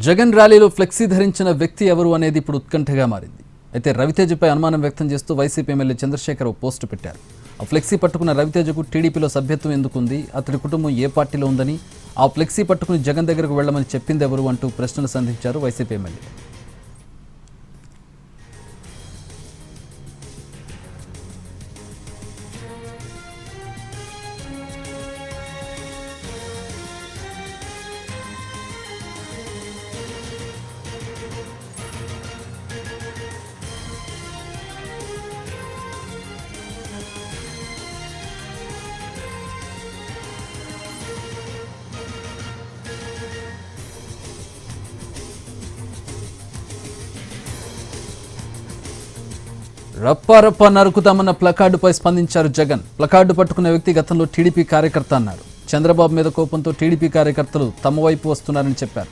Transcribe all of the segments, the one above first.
జగన్ ర్యాలీలో ఫ్లెక్సీ ధరించిన వ్యక్తి ఎవరు అనేది ఇప్పుడు ఉత్కంఠగా మారింది. అయితే రవితేజపై అనుమానం వ్యక్తం చేస్తూ వైసీపీ ఎమ్మెల్యే చంద్రశేఖర్ పోస్టు పెట్టారు. ఆ ఫ్లెక్సీ పట్టుకున్న రవితేజకు టీడీపీలో సభ్యత్వం ఎందుకుంది, అతడి కుటుంబం ఏ పార్టీలో ఉందని, ఆ ఫ్లెక్సీ పట్టుకుని జగన్ దగ్గరకు వెళ్లమని చెప్పింది ఎవరు అంటూ ప్రశ్నలు సంధించారు వైసీపీ ఎమ్మెల్యే. రప్ప నరుకుతామన్న ప్లకార్డుపై స్పందించారు జగన్. ప్లకార్డు పట్టుకున్న వ్యక్తి గతంలో టీడీపీ కార్యకర్త అన్నారు. చంద్రబాబు మీద కోపంతో టీడీపీ కార్యకర్తలు తమ వైపు వస్తున్నారని చెప్పారు.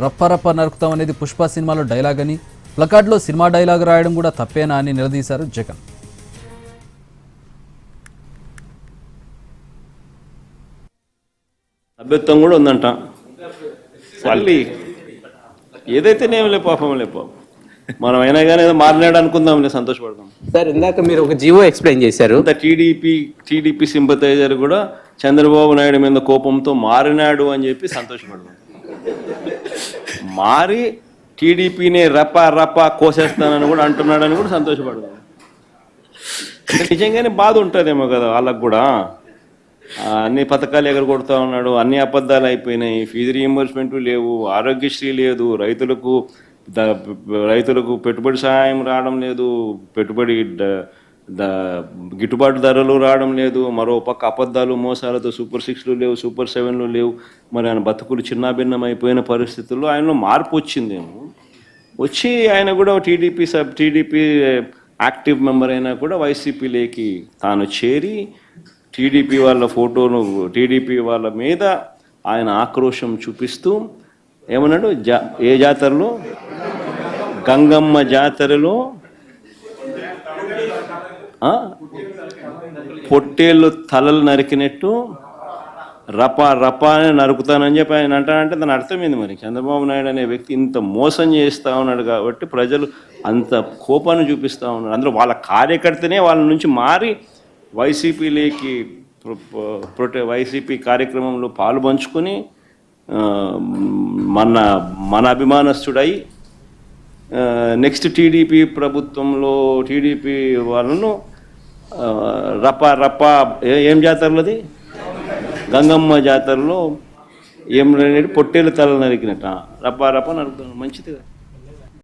రప్ప నరుకుతామనేది పుష్ప సినిమాలో డైలాగ్ అని, ప్లకార్డులో సినిమా డైలాగ్ రాయడం కూడా తప్పేనా అని నిలదీశారు జగన్. సభ్యత్వం కూడా ఉందంట. మళ్ళీ ఏదైతే నేమలే పాపం మనం అయినా కానీ ఏదో మారినాడు అనుకుందాంలే, సంతోషపడదాం. సార్, ఇందాక మీరు ఒక జీవో ఎక్స్ప్లెయిన్ చేశారు. టీడీపీ సింపథైజర్ కూడా చంద్రబాబు నాయుడు మీద కోపంతో మారినాడు అని చెప్పి సంతోషపడదాం. మారి టీడీపీని రపా కోసేస్తానని కూడా అంటున్నాడని కూడా సంతోషపడదాం. నిజంగానే బాధ ఉంటుందేమో కదా వాళ్ళకు కూడా. అన్ని పథకాలు ఎగరగొడతా ఉన్నాడు, అన్ని అబద్ధాలు అయిపోయినాయి, ఫీజు రీయింబర్స్మెంట్ లేవు, ఆరోగ్యశ్రీ లేదు, రైతులకు పెట్టుబడి సహాయం రావడం లేదు, పెట్టుబడి గిట్టుబాటు ధరలు రావడం లేదు, మరో పక్క అబద్ధాలు మోసాలతో సూపర్ 6లు లేవు, సూపర్ 7లు లేవు. మరి ఆయన బతుకులు చిన్నాభిన్నం అయిపోయిన పరిస్థితుల్లో ఆయనలో మార్పు వచ్చిందేమో. వచ్చి ఆయన కూడా టీడీపీ యాక్టివ్ మెంబర్ అయినా కూడా వైసీపీలోకి తాను చేరి టీడీపీ వాళ్ళ ఫోటోను, టీడీపీ వాళ్ళ మీద ఆయన ఆక్రోశం చూపిస్తూ ఏమన్నాడు, ఏ జాతరలో, గంగమ్మ జాతరలో పొట్టేళ్ళు తలలు నరికినట్టు రపా అని నరుకుతానని చెప్పి ఆయన అంటానంటే దాని అర్థమైంది. మరి చంద్రబాబు నాయుడు అనే వ్యక్తి ఇంత మోసం చేస్తూ ఉన్నాడు కాబట్టి ప్రజలు అంత కోపాన్ని చూపిస్తూ ఉన్నారు. అందులో వాళ్ళ కార్యకర్తనే వాళ్ళ నుంచి మారి వైసీపీలోకి వైసీపీ కార్యక్రమంలో పాలు పంచుకొని మన అభిమానస్తుడై నెక్స్ట్ టీడీపీ ప్రభుత్వంలో టీడీపీ వాళ్ళను రపా ఏం జాతరలోది, గంగమ్మ జాతరలో ఏం పొట్టేలు తల నరికినట్ట రపా నరుకుతాను. మంచిది కదా.